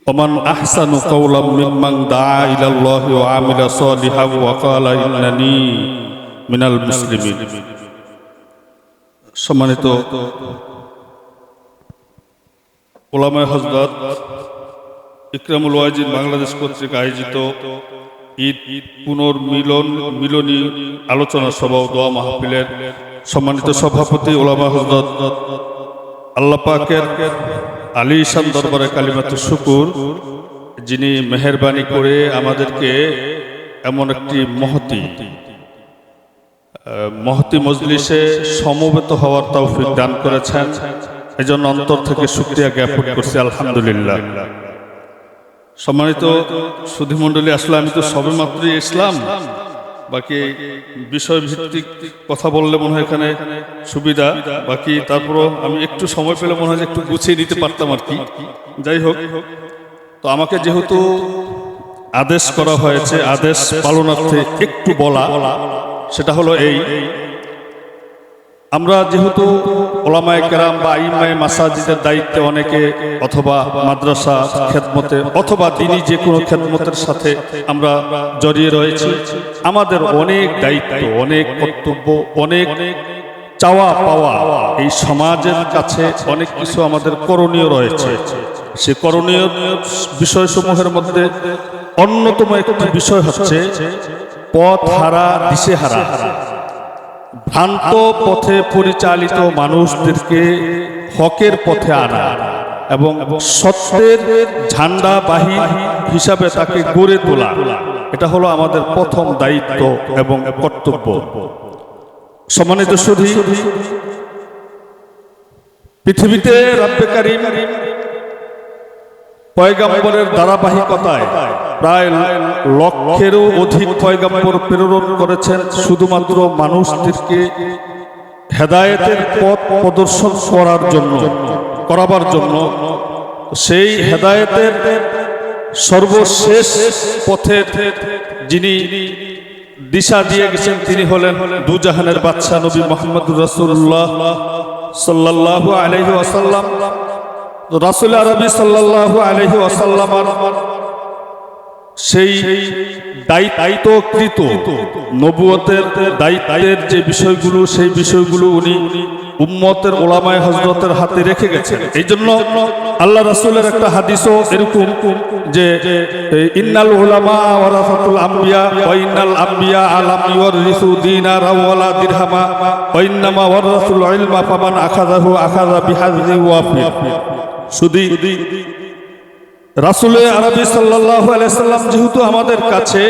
Oman আহসানু কাওলাম মিম্মান দাআ ইলাল্লাহি ওয়া আমিলা সালিহান ওয়া ক্বালা ইন্নানি মিনাল মুসলিমিন। সম্মানিত উলামায়ে হযরত ইকরামুল ওয়াজিদ বাংলাদেশ কর্তৃক আয়োজিত ঈদ পুনর্মিলনী আলোচনা সভা ও দোয়া মাহফিলের সম্মানিত সভাপতি উলামায়ে হযরত আল্লাহ পাকের আলিশান দরবারে কালিমাতুশ শুকুর, যিনি মেহেরবানি করে আমাদেরকে এমন একটি মহতি মজলিসে সমবেত হওয়ার তৌফিক দান করেছেন, এজন্য অন্তর থেকে শুকরিয়া জ্ঞাপন করছি আলহামদুলিল্লাহ। সম্মানিত সুধীমণ্ডলী, আসলে আমি তো সবেমাত্রই ইসলাম, বাকি বিষয় ভিত্তিক কথা বললে মনে হয় এখানে সুবিধা, বাকি তারপরও আমি একটু সময় পেলে মনে হয় একটু গুছিয়ে নিতে পারতাম আর কি। যাই হোক, তো আমাকে যেহেতু আদেশ করা হয়েছে, আদেশ পালনার্থে একটু বলা, সেটা হলো এই, আমরা যেহেতু ওলামায়ে কেরাম বা ইমামে মাসাজিদের দায়িত্বে অনেকে অথবা মাদ্রাসা খেদমতে অথবা দিনী যে কোনো খেদমতের সাথে আমরা জড়িয়ে রয়েছি, আমাদের অনেক দায়িত্ব, অনেক কর্তব্য, অনেক চাওয়া পাওয়া, এই সমাজের কাছে অনেক কিছু আমাদের করণীয় রয়েছে। সে করণীয় বিষয়সমূহের মধ্যে অন্যতম একটি বিষয় হচ্ছে পথ হারা, দিশেহারা, ভ্রান্ত পথে পরিচালিত মানুষদেরকে হকের পথে আনা এবং সত্যের ঝান্ডাবাহী হিসাবে তাকে গড়ে তোলা, এটা হলো আমাদের প্রথম দায়িত্ব এবং কর্তব্য। সম্মানিত সুধী, পৃথিবীতে রব্বে কারীম পয়গম্বরের ধারাবাহিকতায় প্রায় লক্ষেরও অধিক পয়গম্বর প্রেরণ করেছেন শুধুমাত্র মানুষদেরকে হেদায়েতের পথ প্রদর্শন করাবার জন্য। সেই হেদায়েতের সর্বশেষ পথের যিনি দিশা দিয়ে গেছেন তিনি হলেন দুজাহানের বাদশা নবী মুহাম্মদুর রাসূলুল্লাহ সাল্লাল্লাহু আলাইহি ওয়াসাল্লাম। রাসূল আরবি সাল্লাল্লাহু আলাইহি ওয়াসাল্লাম সেই দায়িত্বকৃত নবুয়তের দায়িত্বের যে বিষয়গুলো, সেই বিষয়গুলো উনি উম্মতের ওলামায়ে হযরতের হাতে রেখে গেছেন। এই জন্য আল্লাহ রাসূলের একটা হাদিসও এরকম যে ইন্নাল উলামা ওয়ারাসাতুল আম্বিয়া ওয়া ইন্নাল আম্বিয়া আলাম ইউরিসু দিনারা ওয়ালা দিরহামা ওয়া ইন্নামা ওয়ারাসুল ইলমা ফামান আখাযাহু আখাযা বিহাযযি ওয়াফির। শুধু রাসূল আরবি সাল্লাল্লাহু আলাইহি সাল্লাম যেহেতু আমাদের কাছে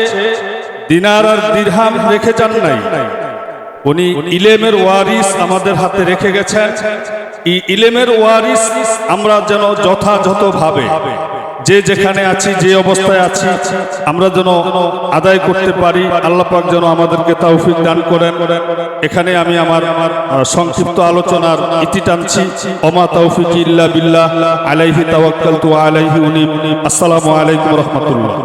দিনার আর দিরহাম রেখে যান নাই, উনি ইলমের ওয়ারিস আমাদের হাতে রেখে গেছেন। এই ইলমের ওয়ারিস আমরা যেন যথাযথভাবে যে যেখানে আছি, যে অবস্থায় আছি, আমরা যেন আদায় করতে পারি। আল্লাহ পাক যেন আমাদেরকে তৌফিক দান করেন। এখানে আমি আমার সংক্ষিপ্ত আলোচনার ইতি টানছি। ওমা তৌফিক ইল্লা বিল্লাহ, আলাইহি তাওয়াক্কালতু ওয়া আলাইহি উনীব। আসসালামু আলাইকুম ওয়া রাহমাতুল্লাহ।